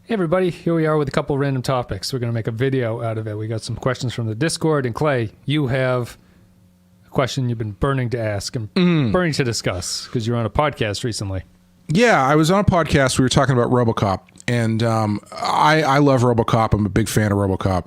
Hey everybody, here we are with a couple random topics. We're going to make a video out of it. We got some questions from the Discord, and Clay, you have a question you've been burning to ask and burning to discuss because you were on a podcast recently. Yeah, I was on a podcast. We were talking about Robocop, and I love Robocop. I'm a big fan of Robocop.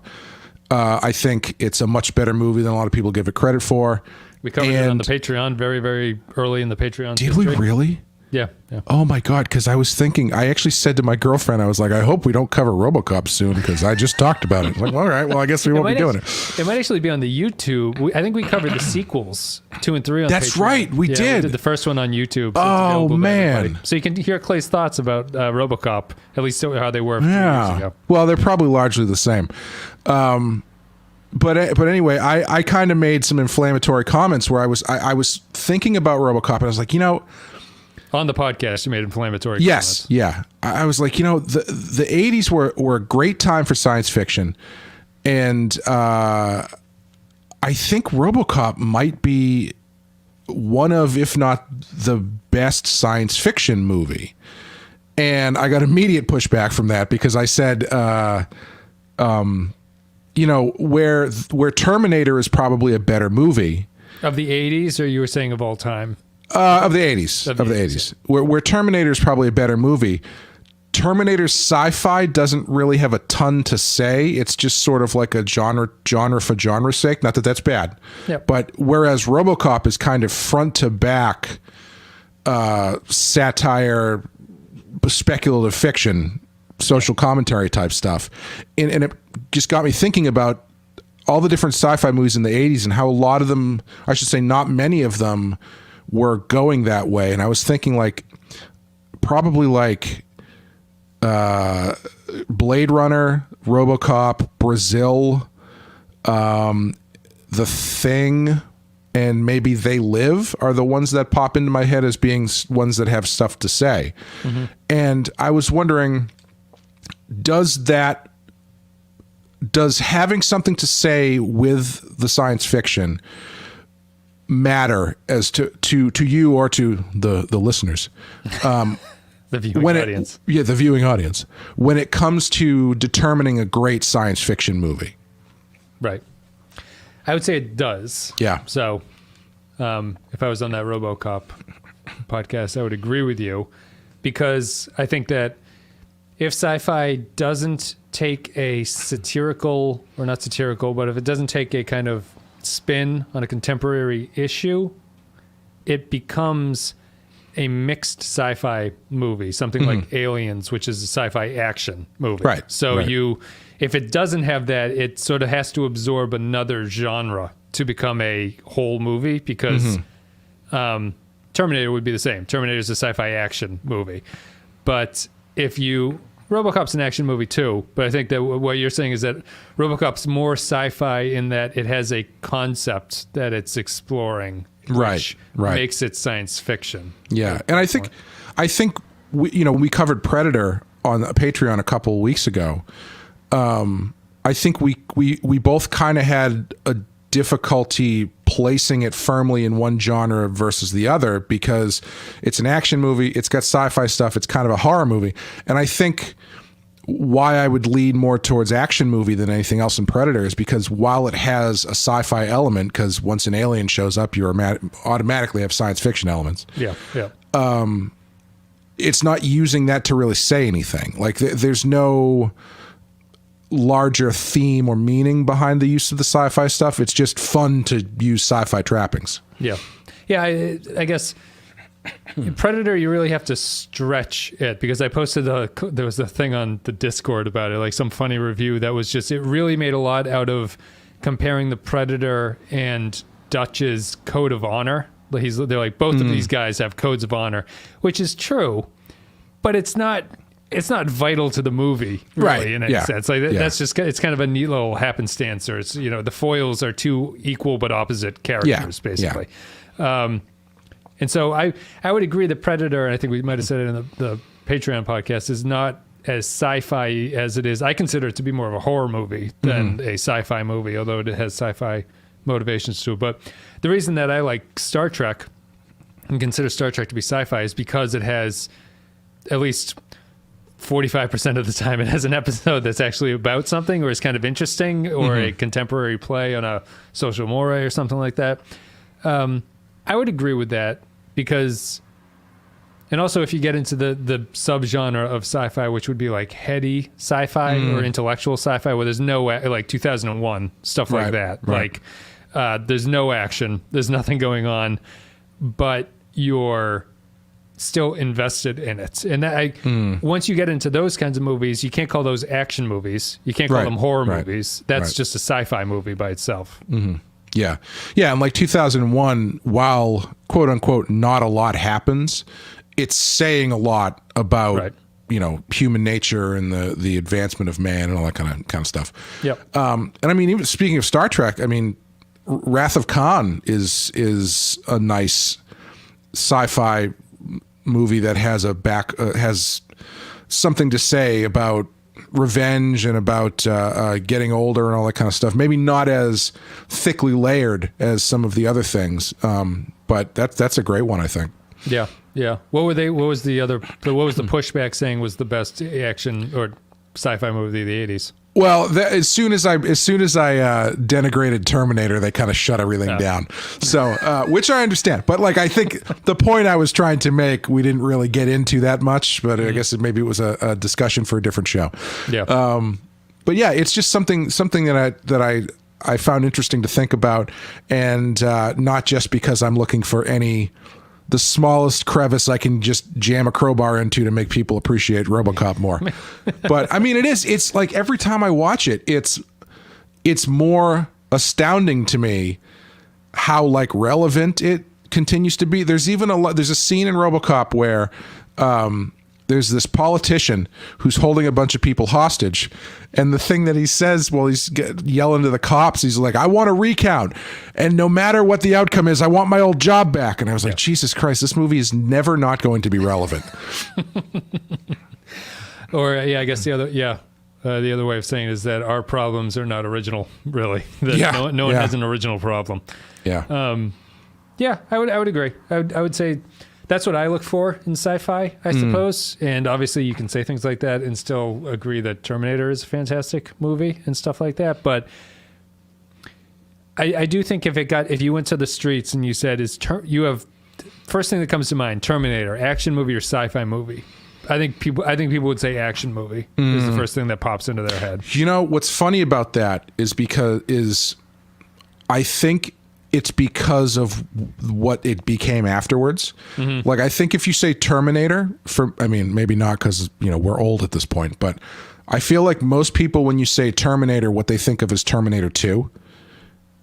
I think it's a much better movie than a lot of people give it credit for. We covered it on the Patreon very, very early in the Patreon history. Did we really? Yeah. Oh my God, because I was thinking, I actually said to my girlfriend, I was like, I hope we don't cover Robocop soon because I just talked about it. Like, all right, well, I guess we won't be doing it. It might actually be on the YouTube. I think we covered the sequels, 2 and 3 on That's Patreon. right, we did. We did the first one on YouTube. So oh, man. So you can hear Clay's thoughts about Robocop, at least how they were a few years ago. Well, they're probably largely the same. But anyway, I kind of made some inflammatory comments where I was thinking about Robocop, and I was like, on the podcast, you made inflammatory comments. Yeah. I was like, the 80s were a great time for science fiction. And I think Robocop might be one of, if not the best science fiction movie. And I got immediate pushback from that because I said, where Terminator is probably a better movie. Of the 80s, or you were saying of all time? Of the 80s. Of the 80s. Where Terminator is probably a better movie. Terminator's sci-fi doesn't really have a ton to say. It's just sort of like a genre for genre's sake. Not that that's bad. Yep. But whereas Robocop is kind of front to back satire, speculative fiction, social commentary type stuff. And it just got me thinking about all the different sci-fi movies in the 80s and how a lot of them, I should say not many of them, were going that way. And I was thinking probably Blade Runner, Robocop, Brazil, The Thing, and maybe They Live are the ones that pop into my head as being ones that have stuff to say. Mm-hmm. And I was wondering, does having something to say with the science fiction matter as to you or to the listeners? The viewing audience. The viewing audience. When it comes to determining a great science fiction movie. Right. I would say it does. Yeah. So if I was on that Robocop podcast, I would agree with you, because I think that if sci-fi doesn't take a satirical, or not satirical, but if it doesn't take a kind of spin on a contemporary issue, it becomes a mixed sci-fi movie, something like Aliens, which is a sci-fi action movie. Right. So if it doesn't have that, it sort of has to absorb another genre to become a whole movie, because Terminator would be the same. Terminator is a sci-fi action movie. But Robocop's an action movie too, but I think that what you're saying is that Robocop's more sci-fi in that it has a concept that it's exploring, which makes it science fiction. Yeah, and I think we covered Predator on Patreon a couple of weeks ago. I think we both kind of had a difficulty placing it firmly in one genre versus the other, because it's an action movie, it's got sci-fi stuff, it's kind of a horror movie. And I think why I would lean more towards action movie than anything else in Predator is because while it has a sci-fi element, because once an alien shows up, you automatically have science fiction elements. Yeah. It's not using that to really say anything. Like there's no larger theme or meaning behind the use of the sci-fi stuff. It's just fun to use sci-fi trappings. Yeah. I guess in Predator, you really have to stretch it, because I posted there was a thing on the Discord about it, like some funny review that was just, it really made a lot out of comparing the Predator and Dutch's code of honor. They're like, both of these guys have codes of honor, which is true, but it's not vital to the movie, really, in any sense. That's just, it's kind of a neat little happenstance, or it's, the foils are two equal but opposite characters, basically. Yeah. And so I would agree that Predator, and I think we might have said it in the Patreon podcast, is not as sci-fi as it is. I consider it to be more of a horror movie than a sci-fi movie, although it has sci-fi motivations to it. But the reason that I like Star Trek and consider Star Trek to be sci-fi is because it has at least 45% of the time it has an episode that's actually about something or is kind of interesting or a contemporary play on a social moray or something like that. I would agree with that because, and also if you get into the subgenre of sci-fi, which would be like heady sci-fi or intellectual sci-fi, where there's no, like 2001, stuff like that. Right. Like there's no action, there's nothing going on, but you're still invested in it. And once you get into those kinds of movies, you can't call those action movies. You can't call them horror movies. That's just a sci-fi movie by itself. Yeah. Yeah. And like 2001, while quote unquote, not a lot happens, it's saying a lot about, you know, human nature and the advancement of man and all that kind of stuff. Yep. And I mean, even speaking of Star Trek, I mean, Wrath of Khan is a nice sci-fi movie that has has something to say about revenge and about getting older and all that kind of stuff. Maybe not as thickly layered as some of the other things, but that's a great one, I think. Yeah, yeah. What was the pushback saying was the best action or sci-fi movie of the 80s? Well, as soon as I denigrated Terminator, they kind of shut everything down. So, which I understand, but like I think the point I was trying to make, we didn't really get into that much. But I guess maybe it was a discussion for a different show. Yeah. But yeah, it's just something that I found interesting to think about, and not just because I'm looking for the smallest crevice I can just jam a crowbar into to make people appreciate Robocop more. But I mean, it's like every time I watch it, it's more astounding to me how like relevant it continues to be. There's a scene in Robocop where there's this politician who's holding a bunch of people hostage. And the thing that he says while he's yelling to the cops, he's like, I want a recount. And no matter what the outcome is, I want my old job back. And I was like, Jesus Christ, this movie is never not going to be relevant. Or, I guess the other way of saying it is that our problems are not original, really. No one has an original problem. Yeah. I would agree. I would say that's what I look for in sci-fi, I suppose. And obviously you can say things like that and still agree that Terminator is a fantastic movie and stuff like that. But I do think if you went to the streets and you said, first thing that comes to mind, Terminator, action movie or sci-fi movie? I think people would say action movie is the first thing that pops into their head. You know, what's funny about that is I think it's because of what it became afterwards. Like, I think if you say Terminator, maybe not because, you know, we're old at this point, but I feel like most people, when you say Terminator, what they think of is Terminator 2,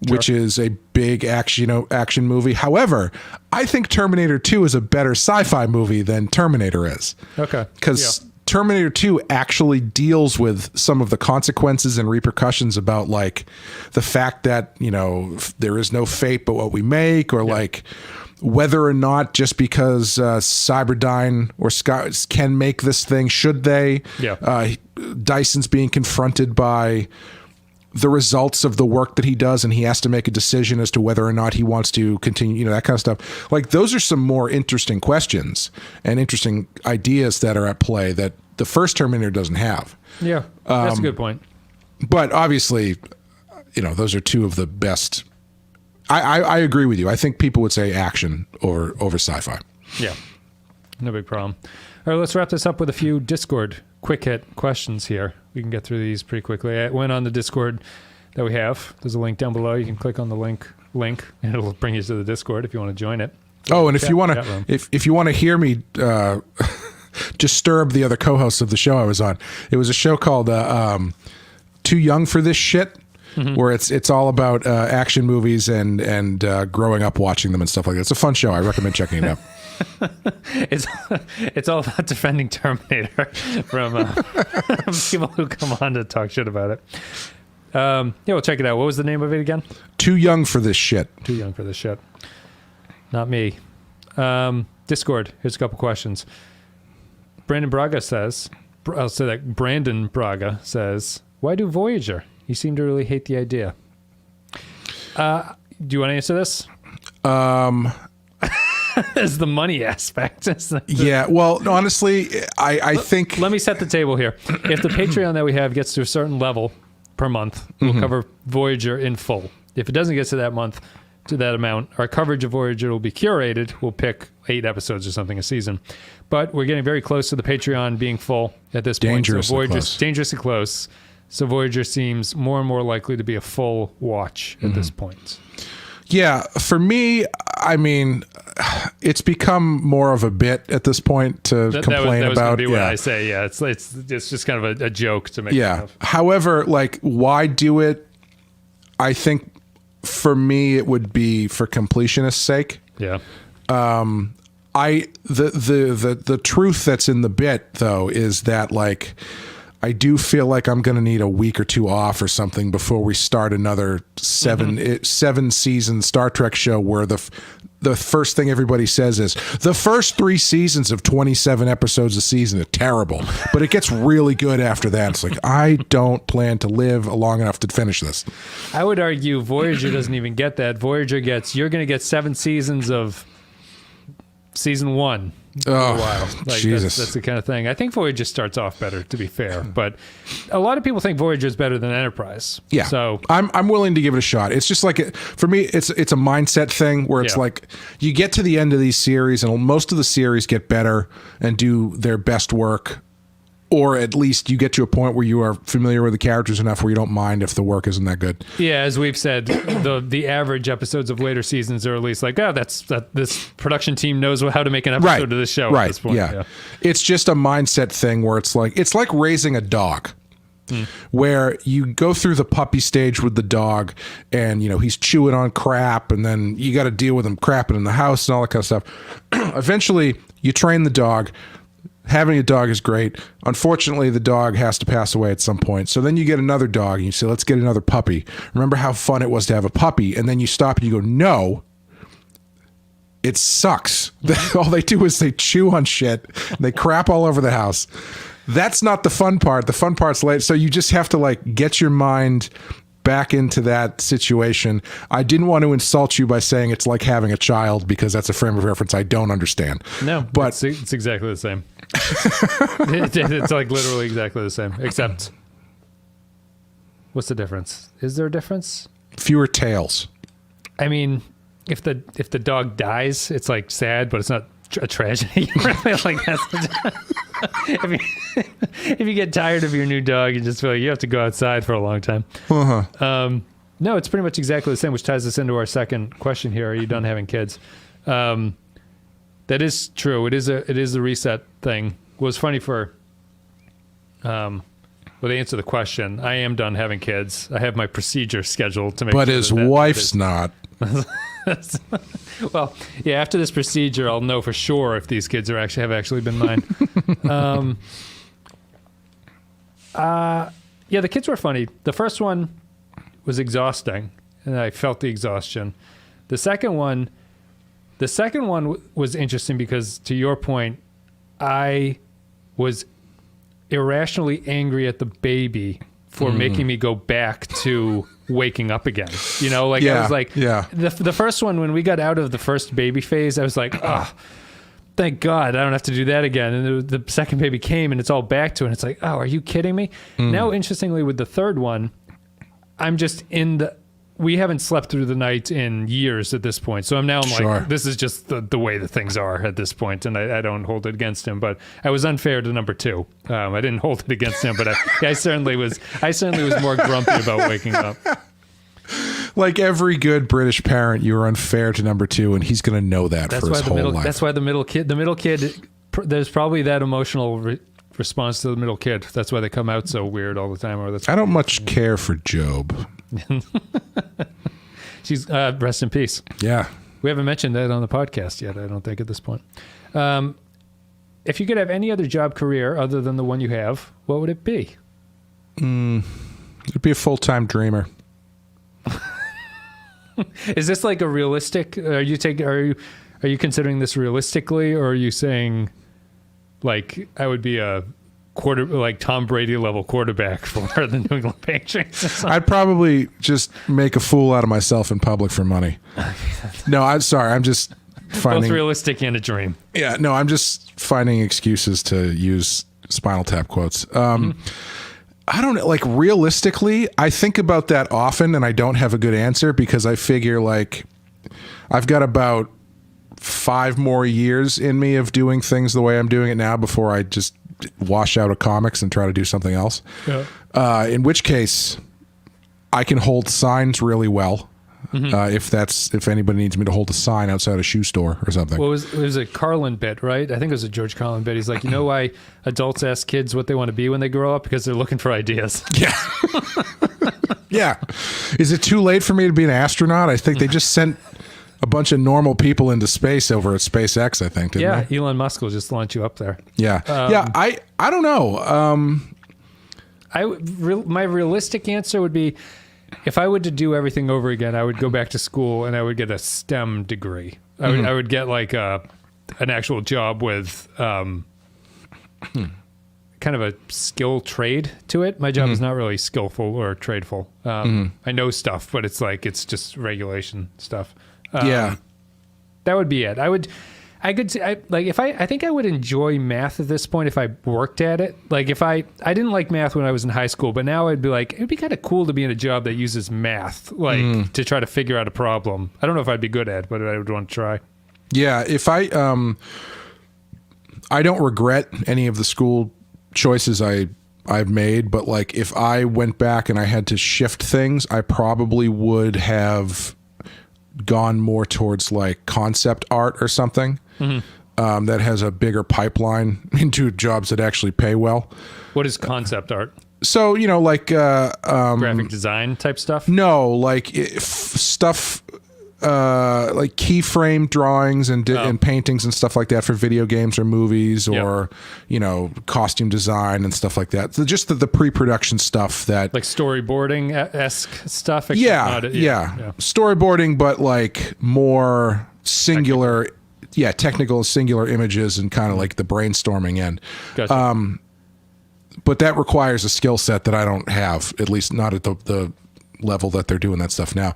which is a big action movie. However, I think Terminator 2 is a better sci-fi movie than Terminator is. Okay. Because Terminator 2 actually deals with some of the consequences and repercussions about like the fact that, you know, there is no fate but what we make, or like whether or not just because Cyberdyne or Scott can make this thing, should they? Dyson's being confronted by the results of the work that he does, and he has to make a decision as to whether or not he wants to continue, you know, that kind of stuff. Like, those are some more interesting questions and interesting ideas that are at play that the first Terminator doesn't have. Yeah, that's a good point. But obviously, you know, those are two of the best. I agree with you. I think people would say action over sci-fi. Yeah, no big problem. All right, let's wrap this up with a few Discord quick hit questions here. We can get through these pretty quickly. I went on the Discord that we have. There's a link down below. You can click on the link and it'll bring you to the Discord if you want to join it. Oh, and if you want to, if you want to hear me disturb the other co-hosts of the show I was on, it was a show called Too Young for This Shit, where it's all about action movies and growing up watching them and stuff like that. It's a fun show. I recommend checking it out. It's all about defending Terminator from people who come on to talk shit about it. We'll check it out. What was the name of it again? Too Young for This Shit. Too Young for This Shit. Not me. Discord. Here's a couple questions. Brandon Braga says, why do Voyager? You seem to really hate the idea. Do you want to answer this? as the money aspect. Yeah. Well, honestly, I think. Let me set the table here. If the Patreon that we have gets to a certain level per month, we'll cover Voyager in full. If it doesn't get to that amount, our coverage of Voyager will be curated. We'll pick 8 episodes or something a season. But we're getting very close to the Patreon being full at this point. Dangerously close. So Voyager seems more and more likely to be a full watch at this point. Yeah, for me, I mean, it's become more of a bit at this point to complain that was about. Be what I say. Yeah, it's just kind of a joke to make. Yeah. However, like, why do it? I think for me, it would be for completionist's sake. Yeah. The truth that's in the bit though is that, like, I do feel like I'm going to need a week or 2 off or something before we start another 7 season Star Trek show where the first thing everybody says is the first 3 seasons of 27 episodes a season are terrible, but it gets really good after that. It's like, I don't plan to live long enough to finish this. I would argue Voyager doesn't even get that. Voyager you're going to get 7 seasons of season 1. Oh, a while. Like, Jesus. That's the kind of thing. I think Voyager starts off better, to be fair, but a lot of people think Voyager is better than Enterprise. Yeah, so I'm willing to give it a shot. It's just like, for me, it's a mindset thing where it's like you get to the end of these series, and most of the series get better and do their best work, or at least you get to a point where you are familiar with the characters enough where you don't mind if the work isn't that good. Yeah, as we've said, the average episodes of later seasons are at least like, this production team knows how to make an episode of this show at this point. Yeah. It's just a mindset thing where it's like raising a dog. Where you go through the puppy stage with the dog, and he's chewing on crap, and then you got to deal with him crapping in the house and all that kind of stuff. Eventually, you train the dog. Having a dog is great. Unfortunately, the dog has to pass away at some point. So then you get another dog and you say, let's get another puppy. Remember how fun it was to have a puppy? And then you stop and you go, no, it sucks. All they do is they chew on shit. They crap all over the house. That's not the fun part. The fun part's late. So you just have to, like, get your mind back into that situation. I didn't want to insult you by saying it's like having a child, because that's a frame of reference I don't understand. No, but it's exactly the same. It's like literally exactly the same, except what's the difference? Is there a difference? Fewer tails. I mean, if the dog dies, it's like sad, but it's not a tragedy. Like that's if you get tired of your new dog, you just feel like you have to go outside for a long time. No, it's pretty much exactly the same, which ties us into our second question here. Are you done having kids? That is true. It is a reset thing. It was funny to answer the question. I am done having kids. I have my procedure scheduled to make. But his wife's not. Well, yeah. After this procedure, I'll know for sure if these kids have actually been mine. Yeah, the kids were funny. The first one was exhausting, and I felt the exhaustion. The second one was interesting because, to your point, I was irrationally angry at the baby for making me go back to waking up again. I was like, the first one, when we got out of the first baby phase, I was like, oh, thank God I don't have to do that again. And the second baby came and it's all back to it. And it's like, oh, are you kidding me? Now, interestingly, with the third one, I'm just we haven't slept through the night in years at this point. So I'm like, this is just the way the things are at this point, and I don't hold it against him. But I was unfair to number 2. I didn't hold it against him, but I certainly was more grumpy about waking up. Like every good British parent, you were unfair to number 2, and he's going to know that for his whole life. That's why the middle kid, there's probably that emotional response to the middle kid. That's why they come out so weird all the time. I don't much care for Job. She's rest in peace. Yeah, we haven't mentioned that on the podcast yet, I don't think, at this point. If you could have any other job career other than the one you have, what would it be? It'd be a full-time dreamer. Is this like a realistic? Are you considering this realistically, or are you saying like I would be a like Tom Brady level quarterback for the New England Patriots? I'd probably just make a fool out of myself in public for money. No, I'm sorry. I'm just Both realistic and a dream. Yeah, no, I'm just finding excuses to use Spinal Tap quotes. I don't know, like realistically, I think about that often and I don't have a good answer because I figure like I've got about 5 more years in me of doing things the way I'm doing it now before I just wash out of comics and try to do something else. Yeah. In which case I can hold signs really well. If anybody needs me to hold a sign outside a shoe store or something. Well, it was a Carlin bit, right? I think it was a George Carlin bit. He's like, you know why adults ask kids what they want to be when they grow up? Because they're looking for ideas. Yeah. Yeah. Is it too late for me to be an astronaut? I think they just sent a bunch of normal people into space over at SpaceX, I think, didn't they? Elon Musk will just launch you up there. Yeah. I don't know. My realistic answer would be, if I were to do everything over again, I would go back to school and I would get a STEM degree. I would get like an actual job with kind of a skill trade to it. My job is not really skillful or tradeful. I know stuff, but it's just regulation stuff. Yeah. That would be it. I think I would enjoy math at this point if I worked at it. Like if I didn't like math when I was in high school, but now I'd be like, it'd be kind of cool to be in a job that uses math, like to try to figure out a problem. I don't know if I'd be good at it, but I would want to try. Yeah. If I don't regret any of the school choices I've made, but like if I went back and I had to shift things, I probably would have gone more towards like concept art or something that has a bigger pipeline into jobs that actually pay well. What is concept art? So, like graphic design type stuff? No, like stuff like keyframe drawings and paintings and stuff like that for video games or movies or, costume design and stuff like that. So just the pre-production stuff that... Like storyboarding-esque stuff? Yeah. Storyboarding, but like more singular... technical singular images and kind of like the brainstorming end. Gotcha. But that requires a skill set that I don't have, at least not at the level that they're doing that stuff now.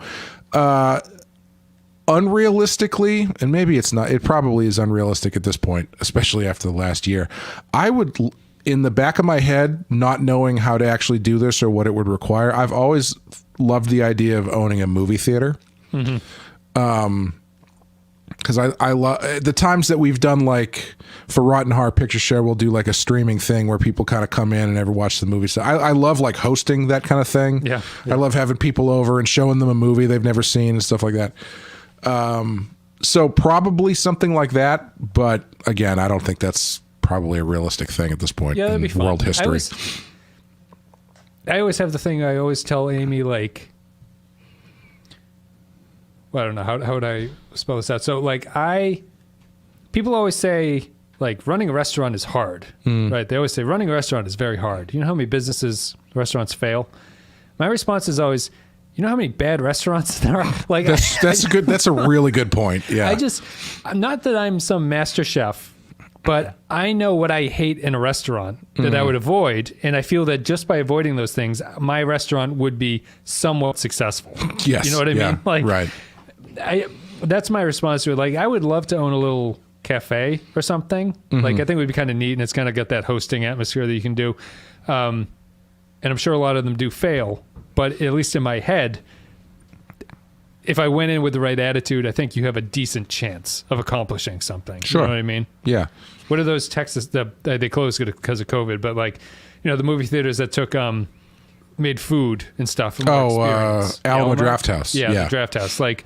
Unrealistically, and maybe it's not, it probably is unrealistic at this point, especially after the last year. I would, in the back of my head, not knowing how to actually do this or what it would require, I've always loved the idea of owning a movie theater. Because I love the times that we've done, like for Rotten Horror Picture Show, we'll do like a streaming thing where people kind of come in and never watch the movie. So I love like hosting that kind of thing. Yeah. I love having people over and showing them a movie they've never seen and stuff like that. So probably something like that. But again, I don't think that's probably a realistic thing at this point in world history. I always have the thing I always tell Amy, like, well, I don't know, how would I spell this out? So like people always say like running a restaurant is hard, right? They always say running a restaurant is very hard. You know how many restaurants fail? My response is always, you know how many bad restaurants there are? Like that's a really good point. Yeah. Not that I'm some master chef, but I know what I hate in a restaurant that I would avoid. And I feel that just by avoiding those things, my restaurant would be somewhat successful. Yes. You know what I mean? Like, right. That's my response to it. Like, I would love to own a little cafe or something. Like, I think it would be kind of neat, and it's kind of got that hosting atmosphere that you can do. And I'm sure a lot of them do fail, but at least in my head, if I went in with the right attitude, I think you have a decent chance of accomplishing something. Sure. You know what I mean? Yeah. What are those Texas, they closed because of COVID, but like, the movie theaters that took, made food and stuff. Alamo Draft House. Yeah, the Draft House. Like,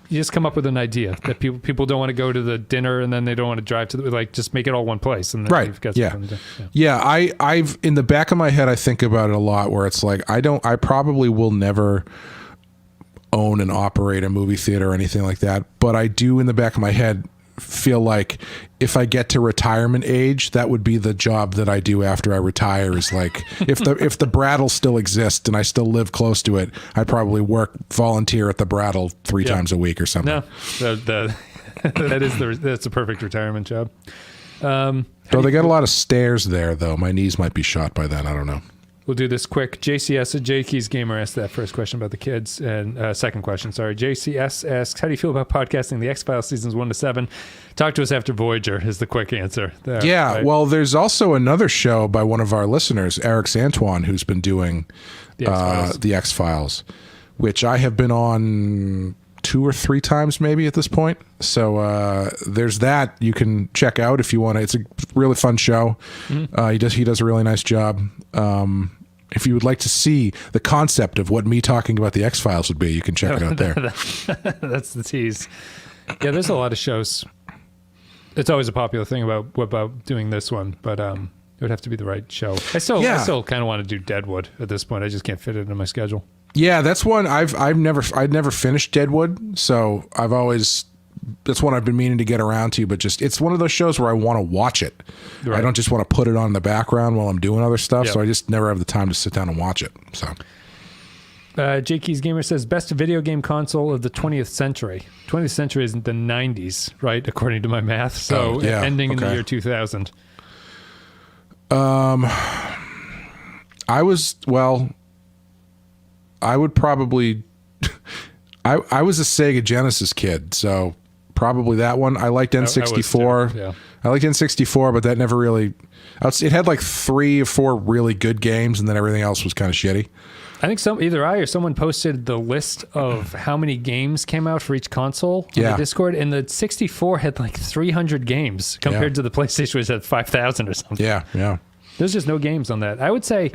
you just come up with an idea that people don't want to go to the dinner and then they don't want to drive to just make it all one place. And then right. You've got I've in the back of my head, I think about it a lot where it's like, I probably will never own and operate a movie theater or anything like that. But I do in the back of my head feel like if I get to retirement age, that would be the job that I do after I retire, is like if the Brattle still exists and I still live close to it, I'd probably volunteer at the Brattle 3 times a week or something. No, that's a perfect retirement job. Though they got a lot of stairs there, though. My knees might be shot by then. I don't know. We'll do this quick. JCS, J Keys Gamer, asked that first question about the kids. And second question, sorry. JCS asks, how do you feel about podcasting the X-Files seasons 1 to 7? Talk to us after Voyager is the quick answer. There, yeah, right? well, there's also another show by one of our listeners, Eric Santuan, who's been doing the X-Files, which I have been on 2 or 3 times maybe at this point. So there's that you can check out if you want to. It's a really fun show. He does a really nice job. If you would like to see the concept of what me talking about the X-Files would be, you can check it out there. That's the tease. Yeah, there's a lot of shows. It's always a popular thing about doing this one, but it would have to be the right show. I still kind of want to do Deadwood at this point. I just can't fit it into my schedule. Yeah, that's one I'd never finished Deadwood, so that's one I've been meaning to get around to, but just it's one of those shows where I want to watch it. Right. I don't just want to put it on in the background while I'm doing other stuff, so I just never have the time to sit down and watch it. So J Keys Gamer says best video game console of the 20th century. 20th century isn't the 90s, right? According to my math. So ending in the year 2000. I would probably I was a Sega Genesis kid, so probably that one. I liked N64. I liked N64, but that never really it had like 3 or 4 really good games, and then everything else was kind of shitty. I think either I or someone posted the list of how many games came out for each console on the Discord, and the 64 had like 300 games compared to the PlayStation, which had 5,000 or something. Yeah. There's just no games on that. I would say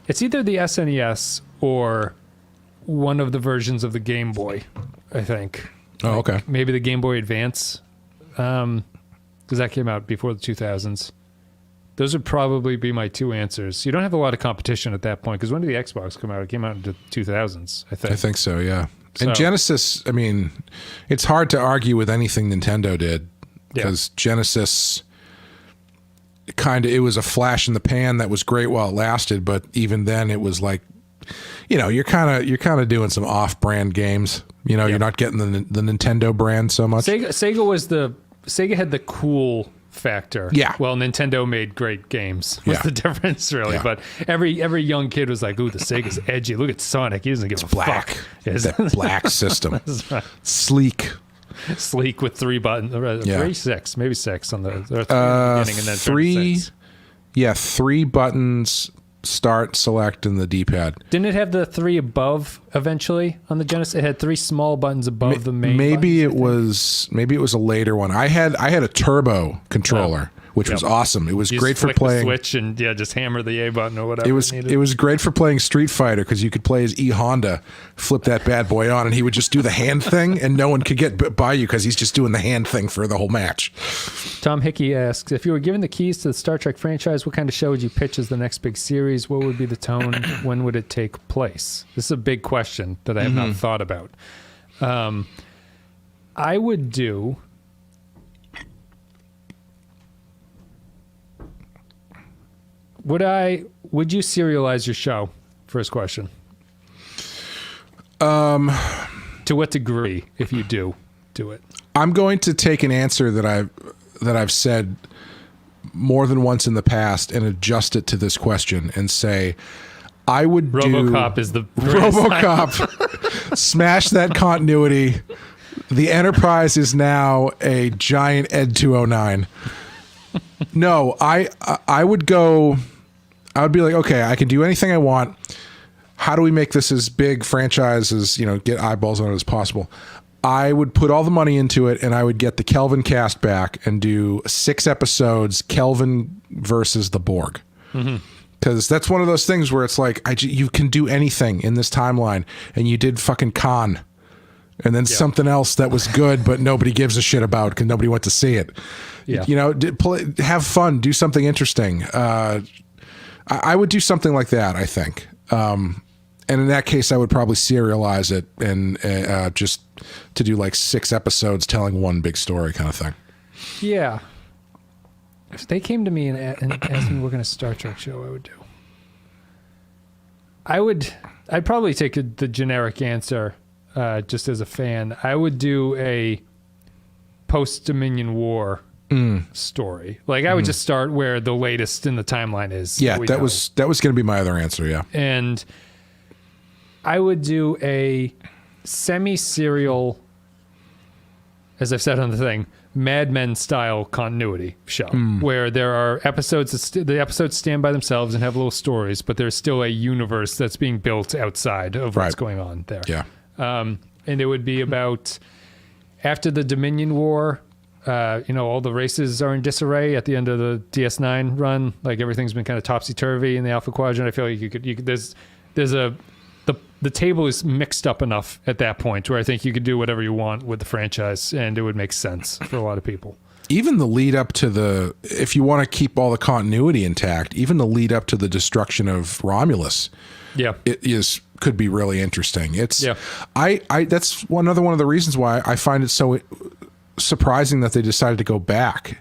it's either the SNES or one of the versions of the Game Boy, I think. Oh, okay. Maybe the Game Boy Advance, because that came out before the 2000s. Those would probably be my 2 answers. You don't have a lot of competition at that point, because when did the Xbox come out? It came out in the 2000s, I think. I think so, yeah. And Genesis, I mean, it's hard to argue with anything Nintendo did, because Genesis it was a flash in the pan that was great while it lasted, but even then it was like, you're kind of doing some off-brand games. You're not getting the Nintendo brand so much. Sega had the cool factor. Yeah. Well, Nintendo made great games. What's the difference, really? Yeah. But every young kid was like, "Ooh, the Sega's edgy. Look at Sonic. He doesn't give a black. fuck." That black system. Right. Sleek with 3 buttons. 3, 6, maybe 6 on the beginning, and then 3. 6. Yeah, 3 buttons. Start, select, and the D-pad. Didn't it have the 3 above eventually on the Genesis? It had 3 small buttons above the main. Maybe buttons, it was a later one. I had a turbo controller, which was awesome. It was great for playing. The switch and just hammer the A button or whatever. It was great for playing Street Fighter, because you could play as E Honda, flip that bad boy on, and he would just do the hand thing, and no one could get by you because he's just doing the hand thing for the whole match. Tom Hickey asks, if you were given the keys to the Star Trek franchise, what kind of show would you pitch as the next big series? What would be the tone? When would it take place? This is a big question that I have not thought about. I would do... Would you serialize your show? First question. To what degree, if you do it? I'm going to take an answer that I've said more than once in the past and adjust it to this question and say, I would Robocop is the Robocop. Smash that continuity. The Enterprise is now a giant Ed 209. No, I would go. I would be like, okay, I can do anything I want. How do we make this as big franchise as, get eyeballs on it as possible? I would put all the money into it, and I would get the Kelvin cast back and do 6 episodes, Kelvin versus the Borg. Because that's one of those things where it's like, you can do anything in this timeline, and you did fucking Khan. And then something else that was good, but nobody gives a shit about because nobody went to see it. Yeah. Have fun, do something interesting. I would do something like that, I think. And in that case, I would probably serialize it and just to do like 6 episodes telling one big story kind of thing. Yeah. If they came to me and asked me to work on a Star Trek show, I would do. I'd probably take the generic answer just as a fan. I would do a post-Dominion War story. Like I would just start where the latest in the timeline is. Yeah, that was going to be my other answer. Yeah, and I would do a semi-serial, as I've said on the thing, Mad Men style continuity show where there are episodes the episodes stand by themselves and have little stories, but there's still a universe that's being built outside of what's going on there. Yeah. And it would be about after the Dominion War, all the races are in disarray at the end of the DS9 run. Like everything's been kind of topsy-turvy in the Alpha Quadrant. I feel like you could the table is mixed up enough at that point where I think you could do whatever you want with the franchise and it would make sense for a lot of people. Even the lead up to if you want to keep all the continuity intact, even the lead up to the destruction of Romulus, could be really interesting. That's another one of the reasons why I find it so surprising that they decided to go back,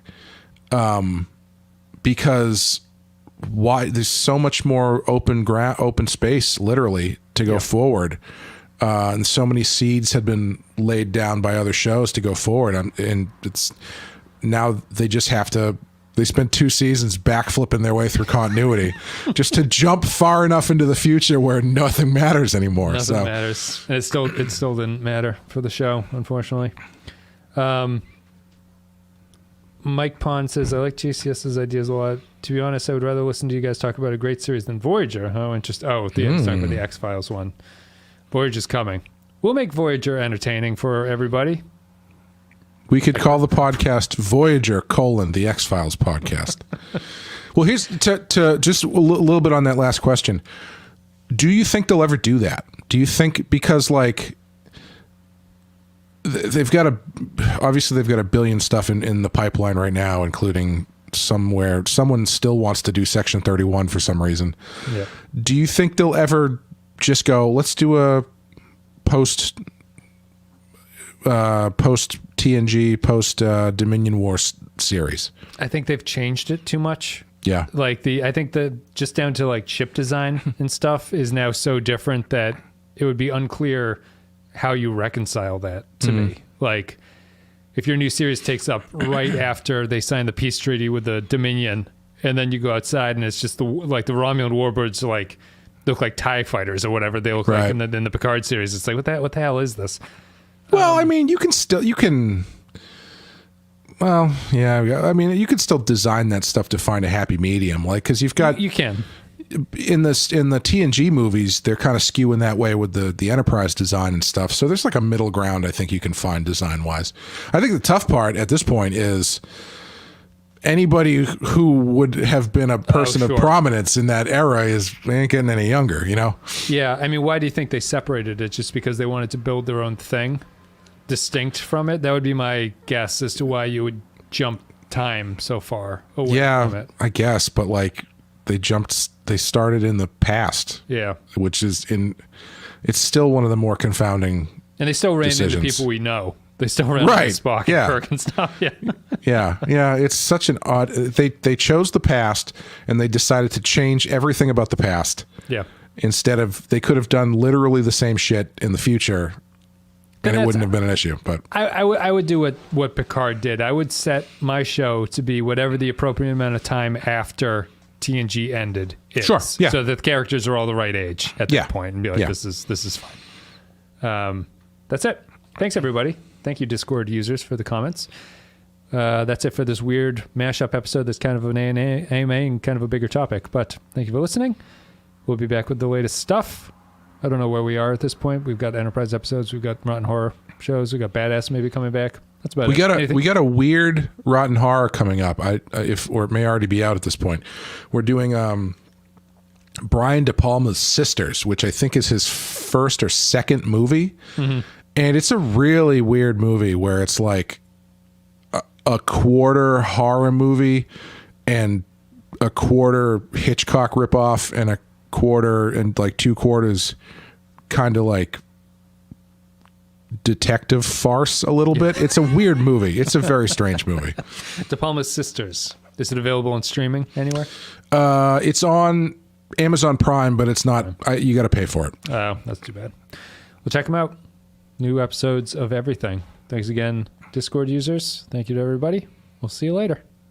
because there's so much more open space literally to go forward, and so many seeds had been laid down by other shows to go forward, and it's now they just have to. They spent 2 seasons backflipping their way through continuity just to jump far enough into the future where nothing matters anymore. Nothing matters, and it still didn't matter for the show, unfortunately. Mike Pond says, I like GCS's ideas a lot. To be honest, I would rather listen to you guys talk about a great series than Voyager. Oh, interesting. Oh, talking about the X-Files one. Voyager's coming. We'll make Voyager entertaining for everybody. We could call the podcast Voyager: the X-Files podcast. Well, here's to just a little bit on that last question. Do you think they'll ever do that? Do you think, because like they've got a billion stuff in the pipeline right now, including someone still wants to do Section 31 for some reason. Yeah. Do you think they'll ever just go, let's do a post TNG, post Dominion War series? I think they've changed it too much. Yeah. Like I think just down to like chip design and stuff is now so different that it would be unclear how you reconcile that to me. Like if your new series takes up right after they sign the peace treaty with the Dominion, and then you go outside and it's just the Romulan warbirds look like TIE fighters or whatever they look like in the Picard series. It's like, what the hell is this? Well, I mean, you can still design that stuff to find a happy medium. Like, cause you can in the TNG movies, they're kind of skewing that way with the Enterprise design and stuff. So there's like a middle ground I think you can find design wise. I think the tough part at this point is anybody who would have been a person of prominence in that era ain't getting any younger, you know? Yeah. I mean, why do you think they separated it? Just because they wanted to build their own thing distinct from it? That would be my guess as to why you would jump time so far away from it. I guess, but like they started in the past. Yeah. Which is it's still one of the more confounding and they still ran into people we know. They still ran into Spock and Kirk and stuff. Yeah. Yeah. It's such an odd, they chose the past and they decided to change everything about the past. Yeah. Instead of, they could have done literally the same shit in the future and it wouldn't have been an issue. But I would do what Picard did. I would set my show to be whatever the appropriate amount of time after TNG ended is. Sure. Yeah. So that the characters are all the right age at that point and be like, this is fine. That's it. Thanks everybody. Thank you Discord users for the comments. That's it for this weird mashup episode that's kind of an AMA and kind of a bigger topic. But thank you for listening. We'll be back with the latest stuff. I don't know where we are at this point. We've got Enterprise episodes. We've got Rotten Horror shows. We've got Badass maybe coming back. That's about it. We got a weird Rotten Horror coming up. Or it may already be out at this point. We're doing Brian De Palma's Sisters, which I think is his first or second movie. Mm-hmm. And it's a really weird movie where it's like a quarter horror movie and a quarter Hitchcock ripoff and a quarter and like 2/4 kind of like detective farce a little bit. It's a weird movie. It's a very strange movie. De Palma's Sisters. Is it available on streaming anywhere? It's on Amazon Prime, but it's not. You got to pay for it. Oh, that's too bad. Well, check them out. New episodes of everything. Thanks again, Discord users. Thank you to everybody. We'll see you later.